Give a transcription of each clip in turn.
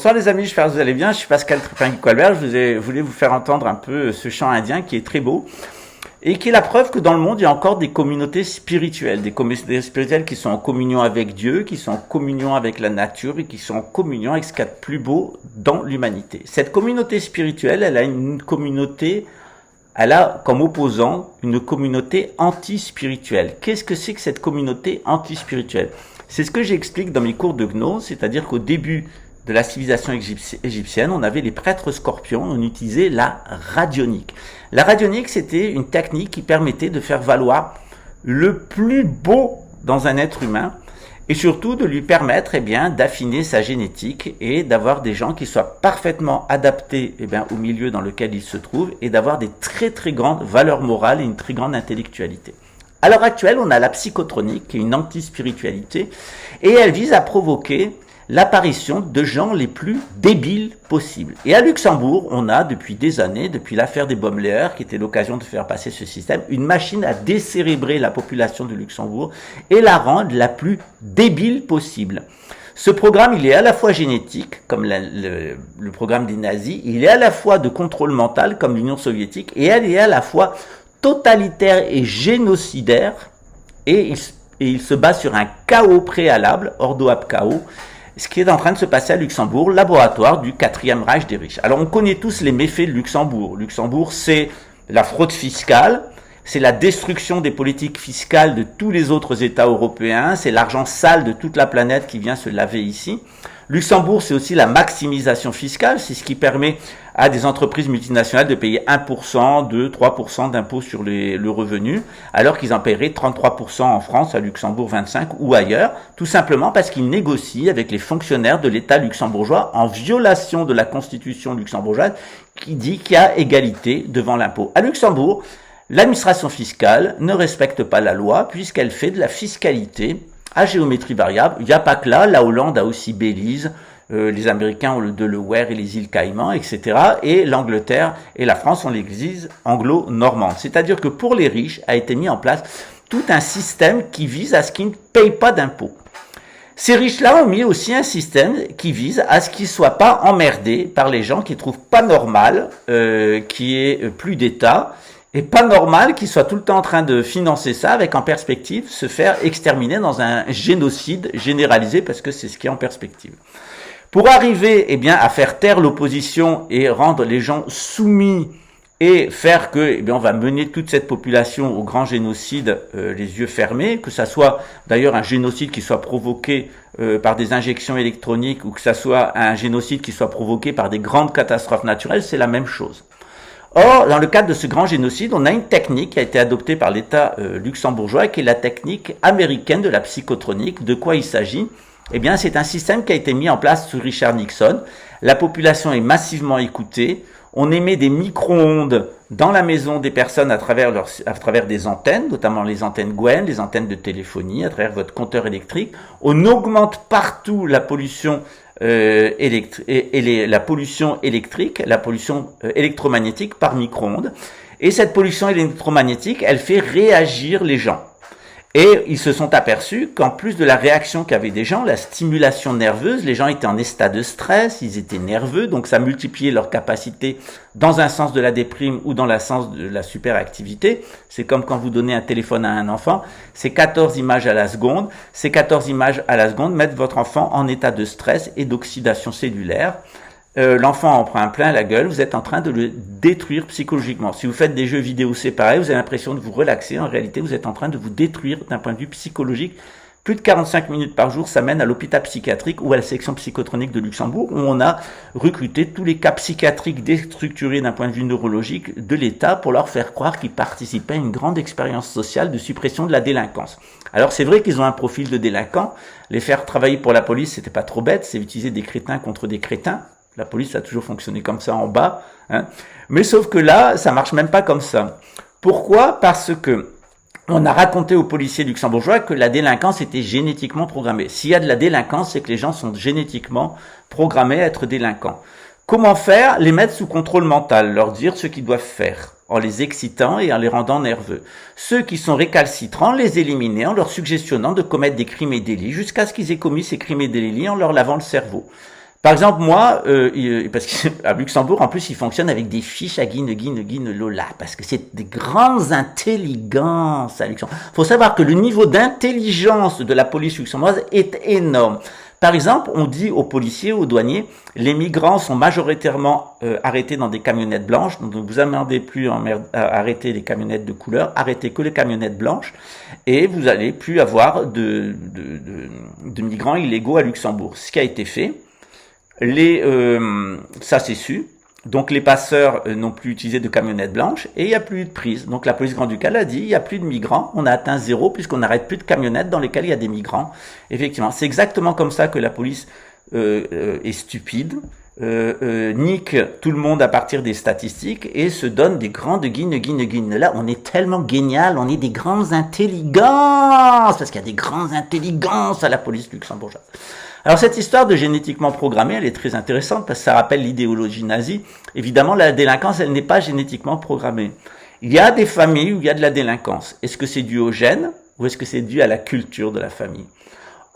Bonsoir les amis, j'espère que vous allez bien. Je suis Pascal Trépin-Guicolbert. Je voulais vous faire entendre un peu ce chant indien qui est très beau et qui est la preuve que dans le monde, il y a encore des communautés spirituelles, des communautés spirituelles qui sont en communion avec Dieu, qui sont en communion avec la nature et qui sont en communion avec ce qu'il y a de plus beau dans l'humanité. Cette communauté spirituelle, elle a comme opposant une communauté anti-spirituelle. Qu'est-ce que c'est que cette communauté anti-spirituelle? C'est ce que j'explique dans mes cours de gnose, c'est-à-dire qu'au début de la civilisation égyptienne, on avait les prêtres scorpions, on utilisait la radionique. La radionique, c'était une technique qui permettait de faire valoir le plus beau dans un être humain et surtout de lui permettre d'affiner sa génétique et d'avoir des gens qui soient parfaitement adaptés au milieu dans lequel ils se trouvent et d'avoir des très très grandes valeurs morales et une très grande intellectualité. À l'heure actuelle, on a la psychotronique, qui est une anti-spiritualité, et elle vise à provoquer l'apparition de gens les plus débiles possibles. Et à Luxembourg, on a depuis des années, depuis l'affaire des Baumler, qui était l'occasion de faire passer ce système, une machine à décérébrer la population de Luxembourg et la rendre la plus débile possible. Ce programme, il est à la fois génétique, comme le programme des nazis, il est à la fois de contrôle mental, comme l'Union soviétique, et elle est à la fois totalitaire et génocidaire, et il se base sur un chaos préalable, Ordo ab chaos, ce qui est en train de se passer à Luxembourg, laboratoire du 4e Reich des riches. Alors on connaît tous les méfaits de Luxembourg. Luxembourg, c'est la fraude fiscale, c'est la destruction des politiques fiscales de tous les autres États européens, c'est l'argent sale de toute la planète qui vient se laver ici. Luxembourg, c'est aussi la maximisation fiscale, c'est ce qui permet à des entreprises multinationales de payer 1%, 2, 3% d'impôts sur le revenu, alors qu'ils en paieraient 33% en France, à Luxembourg 25% ou ailleurs, tout simplement parce qu'ils négocient avec les fonctionnaires de l'État luxembourgeois en violation de la constitution luxembourgeoise qui dit qu'il y a égalité devant l'impôt. À Luxembourg, l'administration fiscale ne respecte pas la loi puisqu'elle fait de la fiscalité à géométrie variable. Il n'y a pas que là, la Hollande a aussi Belize, les Américains ont le Delaware et les îles Caïmans, etc. Et l'Angleterre et la France ont l'église anglo-normande. C'est-à-dire que pour les riches a été mis en place tout un système qui vise à ce qu'ils ne payent pas d'impôts. Ces riches-là ont mis aussi un système qui vise à ce qu'ils ne soient pas emmerdés par les gens qui ne trouvent pas normal qu'il y ait plus d'État, et pas normal qu'ils soient tout le temps en train de financer ça avec en perspective se faire exterminer dans un génocide généralisé parce que c'est ce qui est en perspective. Pour arriver à faire taire l'opposition et rendre les gens soumis et faire que on va mener toute cette population au grand génocide les yeux fermés, que ça soit d'ailleurs un génocide qui soit provoqué par des injections électroniques ou que ça soit un génocide qui soit provoqué par des grandes catastrophes naturelles, c'est la même chose. Or, dans le cadre de ce grand génocide, on a une technique qui a été adoptée par l'État luxembourgeois, qui est la technique américaine de la psychotronique. De quoi il s'agit? C'est un système qui a été mis en place sous Richard Nixon. La population est massivement écoutée. On émet des micro-ondes dans la maison des personnes à travers des antennes, notamment les antennes Gwen, les antennes de téléphonie, à travers votre compteur électrique. On augmente partout la pollution la pollution électrique, la pollution électromagnétique par micro-ondes. Et cette pollution électromagnétique, elle fait réagir les gens. Et ils se sont aperçus qu'en plus de la réaction qu'avaient des gens, la stimulation nerveuse, les gens étaient en état de stress, ils étaient nerveux, donc ça multipliait leur capacité dans un sens de la déprime ou dans le sens de la superactivité. C'est comme quand vous donnez un téléphone à un enfant, c'est 14 images à la seconde. Ces 14 images à la seconde mettent votre enfant en état de stress et d'oxydation cellulaire. L'enfant en prend un plein la gueule, vous êtes en train de le détruire psychologiquement. Si vous faites des jeux vidéo séparés, vous avez l'impression de vous relaxer. En réalité, vous êtes en train de vous détruire d'un point de vue psychologique. Plus de 45 minutes par jour, ça mène à l'hôpital psychiatrique ou à la section psychotronique de Luxembourg, où on a recruté tous les cas psychiatriques déstructurés d'un point de vue neurologique de l'État pour leur faire croire qu'ils participaient à une grande expérience sociale de suppression de la délinquance. Alors c'est vrai qu'ils ont un profil de délinquants. Les faire travailler pour la police, c'était pas trop bête, c'est utiliser des crétins contre des crétins. La police a toujours fonctionné comme ça en bas, mais sauf que là, ça marche même pas comme ça. Pourquoi? Parce que on a raconté aux policiers luxembourgeois que la délinquance était génétiquement programmée. S'il y a de la délinquance, c'est que les gens sont génétiquement programmés à être délinquants. Comment faire? Les mettre sous contrôle mental, leur dire ce qu'ils doivent faire, en les excitant et en les rendant nerveux. Ceux qui sont récalcitrants, les éliminer en leur suggestionnant de commettre des crimes et délits jusqu'à ce qu'ils aient commis ces crimes et délits en leur lavant le cerveau. Par exemple, moi, parce qu'à Luxembourg, en plus, ils fonctionnent avec des fiches à guine, lola, parce que c'est des grandes intelligences à Luxembourg. Il faut savoir que le niveau d'intelligence de la police luxembourgeoise est énorme. Par exemple, on dit aux policiers, aux douaniers, les migrants sont majoritairement arrêtés dans des camionnettes blanches, donc ne vous amendez plus à arrêter les camionnettes de couleur, arrêtez que les camionnettes blanches, et vous allez plus avoir de migrants illégaux à Luxembourg. Ce qui a été fait, ça c'est su. Donc les passeurs n'ont plus utilisé de camionnettes blanches et il n'y a plus de prise. Donc la police grand-ducale a dit il n'y a plus de migrants, on a atteint zéro puisqu'on n'arrête plus de camionnettes dans lesquelles il y a des migrants. Effectivement, c'est exactement comme ça que la police est stupide, nique tout le monde à partir des statistiques et se donne des grandes guines. Là, on est tellement génial, on est des grandes intelligences, parce qu'il y a des grandes intelligences à la police luxembourgeoise. Alors cette histoire de génétiquement programmé, elle est très intéressante parce que ça rappelle l'idéologie nazie. Évidemment, la délinquance, elle n'est pas génétiquement programmée. Il y a des familles où il y a de la délinquance. Est-ce que c'est dû au gène ou est-ce que c'est dû à la culture de la famille?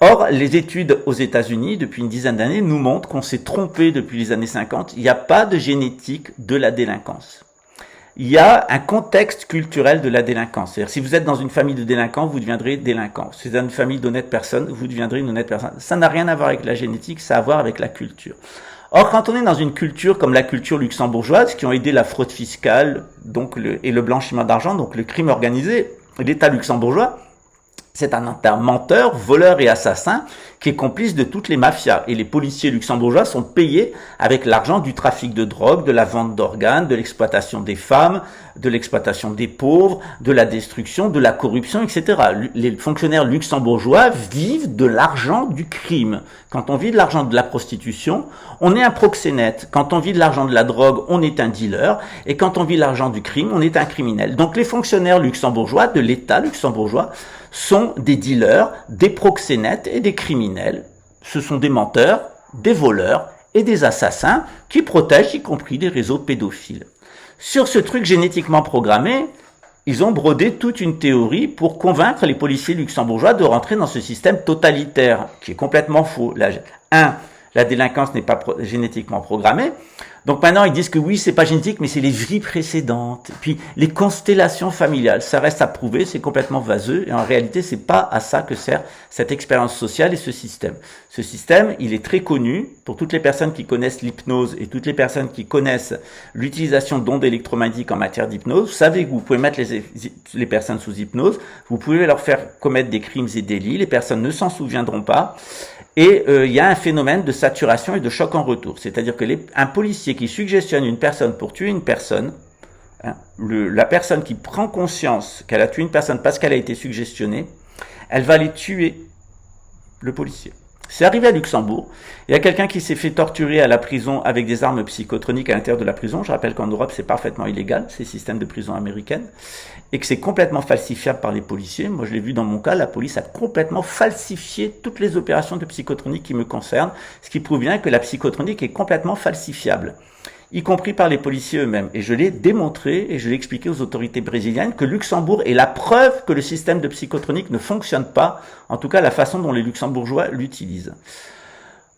Or, les études aux États-Unis, depuis une dizaine d'années, nous montrent qu'on s'est trompé depuis les années 50. Il n'y a pas de génétique de la délinquance. Il y a un contexte culturel de la délinquance. C'est-à-dire, si vous êtes dans une famille de délinquants, vous deviendrez délinquant. Si vous êtes dans une famille d'honnêtes personnes, vous deviendrez une honnête personne. Ça n'a rien à voir avec la génétique, ça a à voir avec la culture. Or, quand on est dans une culture comme la culture luxembourgeoise, qui ont aidé la fraude fiscale et le blanchiment d'argent, donc le crime organisé, l'État luxembourgeois, c'est un menteur, voleur et assassin qui est complice de toutes les mafias. Et les policiers luxembourgeois sont payés avec l'argent du trafic de drogue, de la vente d'organes, de l'exploitation des femmes, de l'exploitation des pauvres, de la destruction, de la corruption, etc. Les fonctionnaires luxembourgeois vivent de l'argent du crime. Quand on vit de l'argent de la prostitution, on est un proxénète. Quand on vit de l'argent de la drogue, on est un dealer. Et quand on vit de l'argent du crime, on est un criminel. Donc les fonctionnaires luxembourgeois, de l'État luxembourgeois, sont des dealers, des proxénètes et des criminels. Ce sont des menteurs, des voleurs et des assassins qui protègent y compris des réseaux pédophiles. Sur ce truc génétiquement programmé, ils ont brodé toute une théorie pour convaincre les policiers luxembourgeois de rentrer dans ce système totalitaire, qui est complètement faux. La délinquance n'est pas génétiquement programmée. Donc maintenant, ils disent que oui, c'est pas génétique, mais c'est les vies précédentes. Et puis, les constellations familiales, ça reste à prouver, c'est complètement vaseux. Et en réalité, c'est pas à ça que sert cette expérience sociale et ce système. Ce système, il est très connu pour toutes les personnes qui connaissent l'hypnose et toutes les personnes qui connaissent l'utilisation d'ondes électromagnétiques en matière d'hypnose. Vous savez que vous pouvez mettre les personnes sous hypnose, vous pouvez leur faire commettre des crimes et délits, les personnes ne s'en souviendront pas. Et il y a un phénomène de saturation et de choc en retour. C'est-à-dire que un policier qui suggestionne une personne pour tuer une personne, la personne qui prend conscience qu'elle a tué une personne parce qu'elle a été suggestionnée, elle va aller tuer le policier. C'est arrivé à Luxembourg. Il y a quelqu'un qui s'est fait torturer à la prison avec des armes psychotroniques à l'intérieur de la prison. Je rappelle qu'en Europe, c'est parfaitement illégal, ces systèmes de prison américaines, et que c'est complètement falsifiable par les policiers. Moi, je l'ai vu dans mon cas, la police a complètement falsifié toutes les opérations de psychotronique qui me concernent, ce qui prouve bien que la psychotronique est complètement falsifiable, y compris par les policiers eux-mêmes. Et je l'ai démontré et je l'ai expliqué aux autorités brésiliennes que Luxembourg est la preuve que le système de psychotronique ne fonctionne pas, en tout cas la façon dont les Luxembourgeois l'utilisent.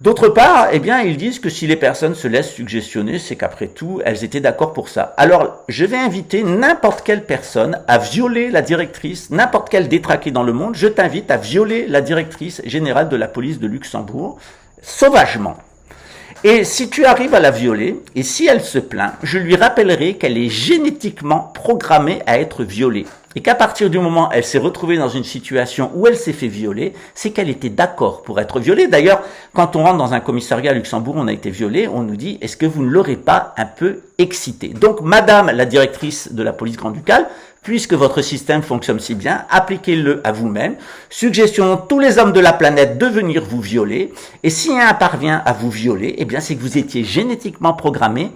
D'autre part, eh bien, ils disent que si les personnes se laissent suggestionner, c'est qu'après tout, elles étaient d'accord pour ça. Alors, je vais inviter n'importe quelle personne à violer la directrice, n'importe quel détraqué dans le monde, je t'invite à violer la directrice générale de la police de Luxembourg, sauvagement. Et si tu arrives à la violer, et si elle se plaint, je lui rappellerai qu'elle est génétiquement programmée à être violée. Et qu'à partir du moment où elle s'est retrouvée dans une situation où elle s'est fait violer, c'est qu'elle était d'accord pour être violée. D'ailleurs, quand on rentre dans un commissariat à Luxembourg, on a été violé, on nous dit, est-ce que vous ne l'aurez pas un peu excité? Donc, madame la directrice de la police grand-ducale, puisque votre système fonctionne si bien, appliquez-le à vous-même. Suggestionnons tous les hommes de la planète de venir vous violer. Et si un parvient à vous violer, eh bien, c'est que vous étiez génétiquement programmé,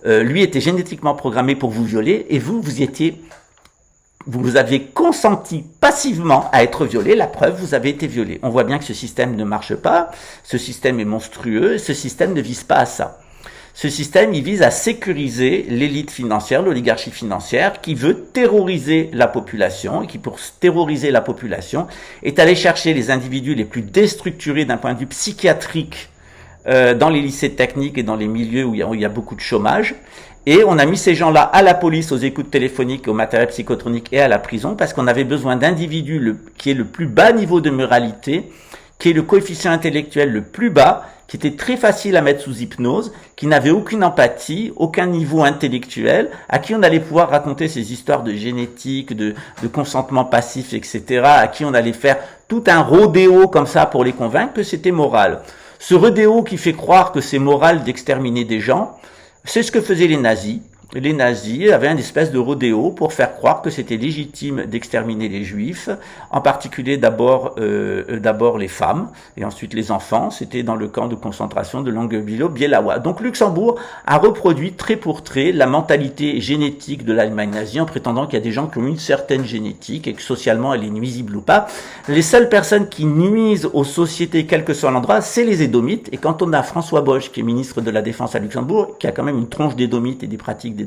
lui était génétiquement programmé pour vous violer, et vous aviez consenti passivement à être violé, la preuve, vous avez été violé. On voit bien que ce système ne marche pas, ce système est monstrueux, ce système ne vise pas à ça. Ce système, il vise à sécuriser l'élite financière, l'oligarchie financière, qui veut terroriser la population, et qui, pour terroriser la population, est allé chercher les individus les plus déstructurés d'un point de vue psychiatrique dans les lycées techniques et dans les milieux où il y a beaucoup de chômage. Et on a mis ces gens-là à la police, aux écoutes téléphoniques, au matériel psychotronique et à la prison parce qu'on avait besoin d'individus qui aient le plus bas niveau de moralité, qui aient le coefficient intellectuel le plus bas, qui était très facile à mettre sous hypnose, qui n'avait aucune empathie, aucun niveau intellectuel, à qui on allait pouvoir raconter ces histoires de génétique, de consentement passif, etc., à qui on allait faire tout un rodéo comme ça pour les convaincre que c'était moral. Ce rodéo qui fait croire que c'est moral d'exterminer des gens, c'est ce que faisaient les nazis. Les nazis avaient une espèce de rodéo pour faire croire que c'était légitime d'exterminer les juifs, en particulier d'abord les femmes et ensuite les enfants. C'était dans le camp de concentration de Langobilo-Bielawa. Donc Luxembourg a reproduit trait pour trait la mentalité génétique de l'Allemagne nazie en prétendant qu'il y a des gens qui ont une certaine génétique et que socialement elle est nuisible ou pas. Les seules personnes qui nuisent aux sociétés, quel que soit l'endroit, c'est les édomites. Et quand on a François Bosch, qui est ministre de la Défense à Luxembourg, qui a quand même une tronche d'édomites et des pratiques d'édomites,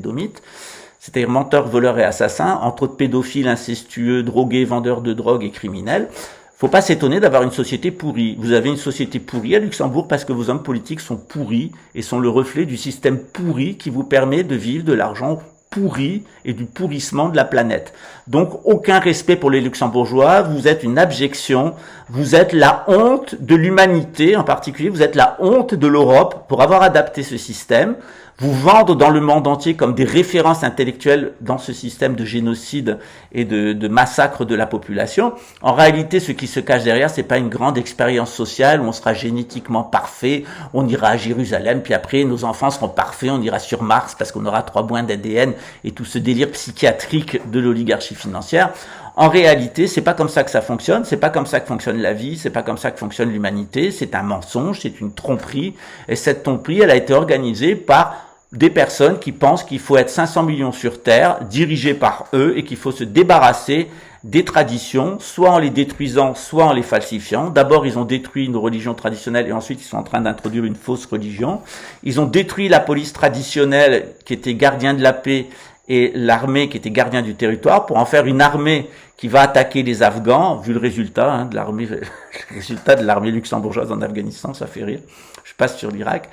c'est-à-dire menteurs, voleurs et assassins, entre autres pédophiles, incestueux, drogués, vendeurs de drogue et criminels. Faut pas s'étonner d'avoir une société pourrie. Vous avez une société pourrie à Luxembourg parce que vos hommes politiques sont pourris et sont le reflet du système pourri qui vous permet de vivre de l'argent pourri et du pourrissement de la planète. Donc aucun respect pour les Luxembourgeois, vous êtes une abjection, vous êtes la honte de l'humanité, en particulier vous êtes la honte de l'Europe pour avoir adapté ce système, vous vendre dans le monde entier comme des références intellectuelles dans ce système de génocide et de massacre de la population. En réalité, ce qui se cache derrière, c'est pas une grande expérience sociale où on sera génétiquement parfait, on ira à Jérusalem, puis après nos enfants seront parfaits, on ira sur Mars parce qu'on aura 3 points d'ADN et tout ce délire psychiatrique de l'oligarchie financière. En réalité, c'est pas comme ça que ça fonctionne, c'est pas comme ça que fonctionne la vie, c'est pas comme ça que fonctionne l'humanité, c'est un mensonge, c'est une tromperie, et cette tromperie, elle a été organisée par des personnes qui pensent qu'il faut être 500 millions sur Terre, dirigés par eux, et qu'il faut se débarrasser des traditions, soit en les détruisant, soit en les falsifiant. D'abord, ils ont détruit une religion traditionnelle, et ensuite, ils sont en train d'introduire une fausse religion. Ils ont détruit la police traditionnelle, qui était gardien de la paix, et l'armée qui était gardien du territoire, pour en faire une armée qui va attaquer les Afghans, vu le résultat de l'armée luxembourgeoise en Afghanistan, ça fait rire. Je passe sur l'Irak.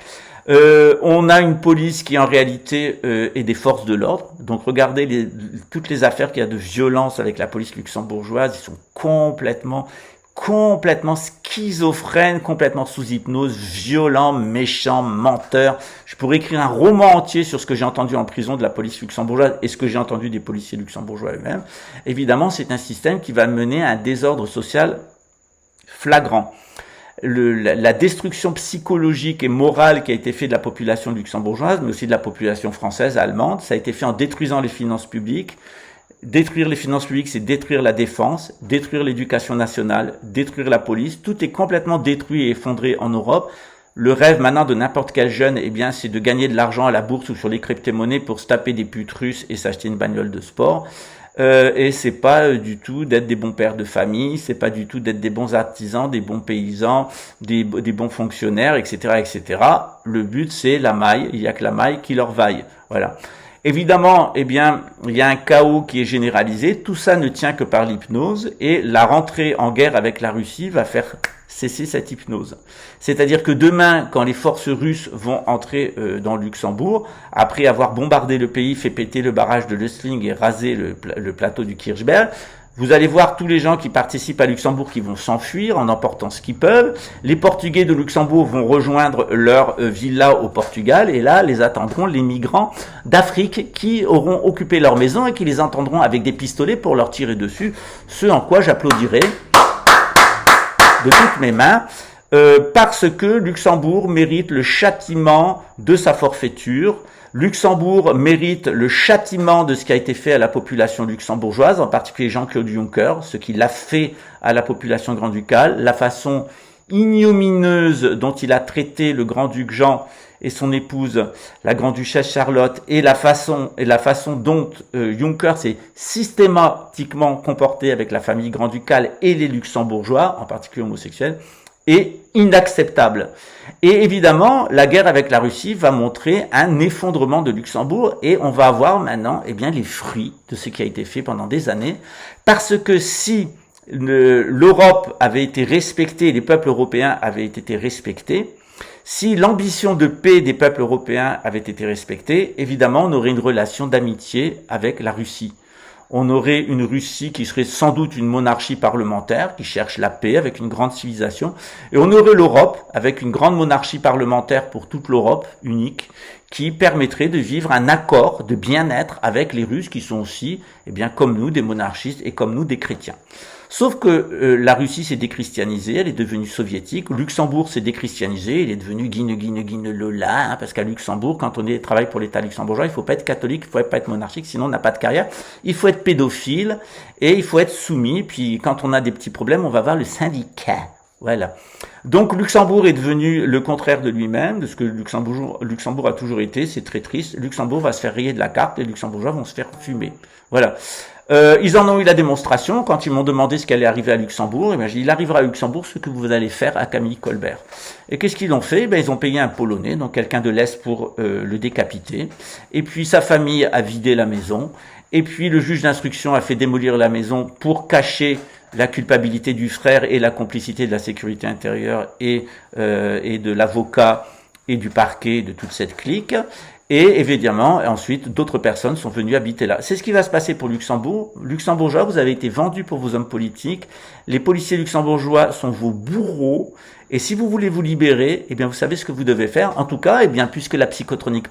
On a une police qui en réalité est des forces de l'ordre. Donc regardez toutes les affaires qu'il y a de violence avec la police luxembourgeoise, ils sont complètement schizophrènes, complètement sous hypnose, violents, méchants, menteurs. Je pourrais écrire un roman entier sur ce que j'ai entendu en prison de la police luxembourgeoise et ce que j'ai entendu des policiers luxembourgeois eux-mêmes. Évidemment, c'est un système qui va mener à un désordre social flagrant. La destruction psychologique et morale qui a été faite de la population luxembourgeoise, mais aussi de la population française, allemande, ça a été fait en détruisant les finances publiques. Détruire les finances publiques, c'est détruire la défense, détruire l'éducation nationale, détruire la police. Tout est complètement détruit et effondré en Europe. Le rêve maintenant de n'importe quel jeune, eh bien, c'est de gagner de l'argent à la bourse ou sur les crypto-monnaies pour se taper des putes russes et s'acheter une bagnole de sport. Et c'est pas du tout d'être des bons pères de famille, c'est pas du tout d'être des bons artisans, des bons paysans, des bons fonctionnaires, etc., etc. Le but, c'est la maille. Il y a que la maille qui leur vaille. Voilà. Évidemment, eh bien, il y a un chaos qui est généralisé. Tout ça ne tient que par l'hypnose et la rentrée en guerre avec la Russie va faire cesser cette hypnose. C'est-à-dire que demain, quand les forces russes vont entrer dans Luxembourg, après avoir bombardé le pays, fait péter le barrage de Lösling et rasé le plateau du Kirchberg, vous allez voir tous les gens qui participent à Luxembourg qui vont s'enfuir en emportant ce qu'ils peuvent. Les Portugais de Luxembourg vont rejoindre leur villa au Portugal et là, les attendront les migrants d'Afrique qui auront occupé leur maison et qui les entendront avec des pistolets pour leur tirer dessus, ce en quoi j'applaudirai de toutes mes mains, parce que Luxembourg mérite le châtiment de sa forfaiture. Luxembourg mérite le châtiment de ce qui a été fait à la population luxembourgeoise, en particulier Jean-Claude Juncker, ce qu'il a fait à la population grand-ducale, la façon ignominieuse dont il a traité le grand-duc Jean et son épouse, la grand-duchesse Charlotte, et la façon dont Juncker s'est systématiquement comporté avec la famille grand-ducale et les luxembourgeois, en particulier homosexuels, est inacceptable. Et évidemment, la guerre avec la Russie va montrer un effondrement de Luxembourg et on va avoir maintenant les fruits de ce qui a été fait pendant des années, parce que si l'Europe avait été respectée, les peuples européens avaient été respectés, Si l'ambition de paix des peuples européens avait été respectée, évidemment, on aurait une relation d'amitié avec la Russie. On aurait une Russie qui serait sans doute une monarchie parlementaire, qui cherche la paix avec une grande civilisation. Et on aurait l'Europe, avec une grande monarchie parlementaire pour toute l'Europe, unique, qui permettrait de vivre un accord de bien-être avec les Russes, qui sont aussi, eh bien, comme nous, des monarchistes et comme nous, des chrétiens. Sauf que la Russie s'est déchristianisée, elle est devenue soviétique. Luxembourg s'est déchristianisé, il est devenu Lola, hein, parce qu'à Luxembourg, quand on travaille pour l'État luxembourgeois, il faut pas être catholique, il faut pas être monarchique, sinon on n'a pas de carrière. Il faut être pédophile et il faut être soumis. Puis quand on a des petits problèmes, on va voir le syndicat. Voilà. Donc Luxembourg est devenu le contraire de lui-même, de ce que Luxembourg a toujours été. C'est très triste. Luxembourg va se faire rayer de la carte, les Luxembourgeois vont se faire fumer. Voilà. Ils en ont eu la démonstration quand ils m'ont demandé ce qui allait arriver à Luxembourg. Et bien, j'ai dit, il arrivera à Luxembourg ce que vous allez faire à Camille Colbert. Et qu'est-ce qu'ils ont fait? Ben, ils ont payé un Polonais, donc quelqu'un de l'Est, pour le décapiter. Et puis sa famille a vidé la maison. Et puis le juge d'instruction a fait démolir la maison pour cacher la culpabilité du frère et la complicité de la sécurité intérieure et de l'avocat et du parquet, de toute cette clique. Et évidemment, ensuite, d'autres personnes sont venues habiter là. C'est ce qui va se passer pour Luxembourg. Luxembourgeois, vous avez été vendus pour vos hommes politiques. Les policiers luxembourgeois sont vos bourreaux. Et si vous voulez vous libérer, eh bien, vous savez ce que vous devez faire. En tout cas, eh bien, puisque la psychotronique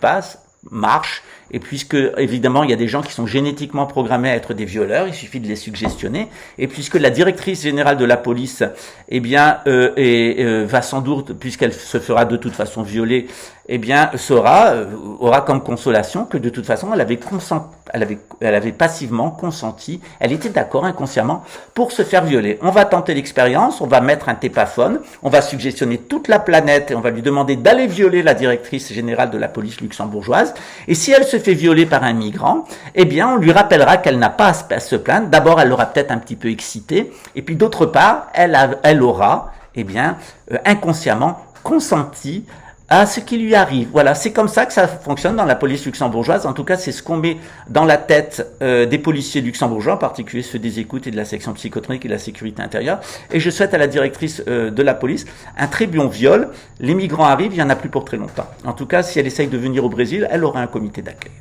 marche, et puisque, évidemment, il y a des gens qui sont génétiquement programmés à être des violeurs, il suffit de les suggestionner, et puisque la directrice générale de la police, eh bien, va sans doute, puisqu'elle se fera de toute façon violer, eh bien, aura comme consolation que de toute façon, elle avait passivement consenti, elle était d'accord inconsciemment pour se faire violer. On va tenter l'expérience, on va mettre un tépaphone, on va suggestionner toute la planète et on va lui demander d'aller violer la directrice générale de la police luxembourgeoise. Et si elle se fait violer par un migrant, eh bien, on lui rappellera qu'elle n'a pas à se plaindre. D'abord, elle l'aura peut-être un petit peu excitée, et puis d'autre part, elle aura, eh bien, inconsciemment consenti à ce qui lui arrive. Voilà, c'est comme ça que ça fonctionne dans la police luxembourgeoise. En tout cas, c'est ce qu'on met dans la tête des policiers luxembourgeois, en particulier ceux des écoutes et de la section psychotronique et de la sécurité intérieure. Et je souhaite à la directrice de la police un très bon viol. Les migrants arrivent, il n'y en a plus pour très longtemps. En tout cas, si elle essaye de venir au Brésil, elle aura un comité d'accueil.